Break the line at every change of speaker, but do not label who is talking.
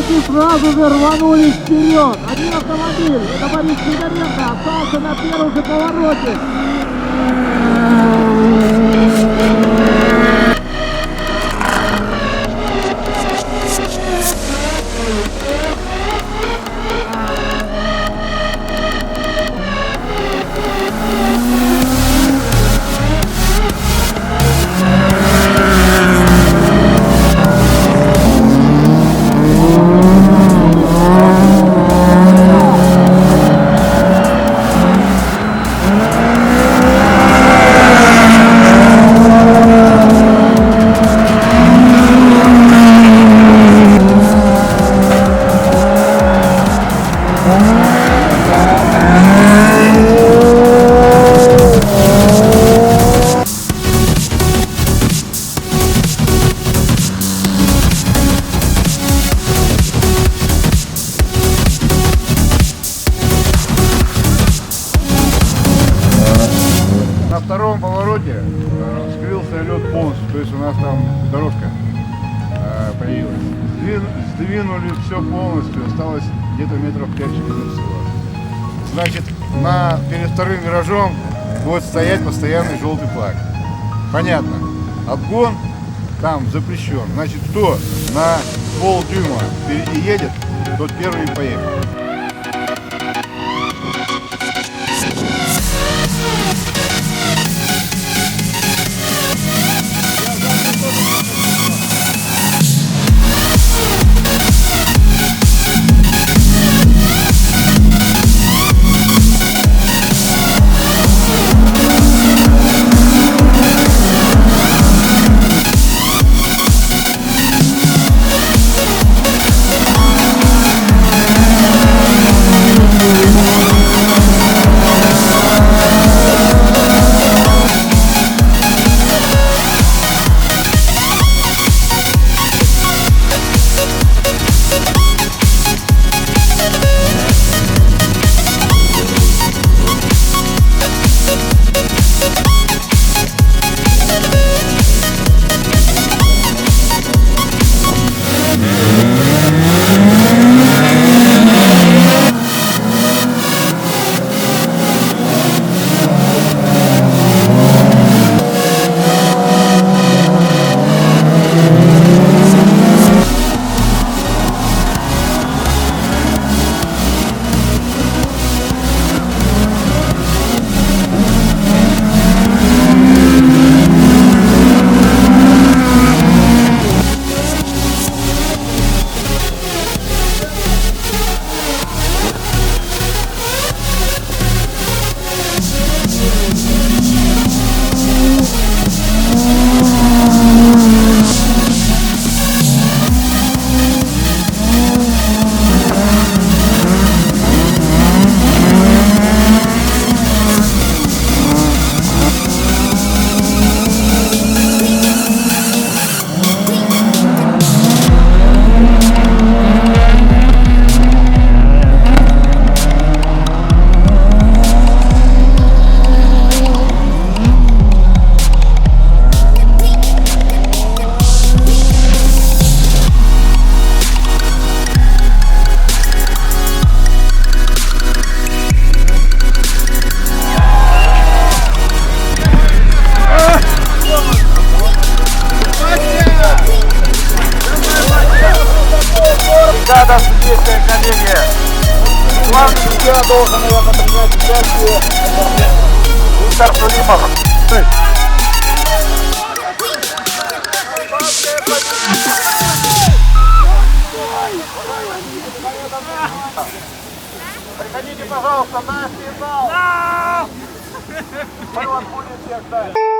Гонщики сразу же рванулись вперед. Один автомобиль, это Борис Сидоренко, остался на первом же повороте.
На втором повороте скрылся лед полностью, то есть у нас там дорожка появилась. Сдвинули все полностью, осталось где-то метров 5-4 всего. Значит, перед вторым виражом будет стоять постоянный желтый флаг. Понятно. Обгон там запрещен. Значит, кто на полдюйма впереди едет, тот первый и поехал.
Ребята, судейская коллегия. Главный судья должен, наверное, принять участие. Виктор Сулимов. Приходите, пожалуйста, на финал. Мы вас будем всех ждать.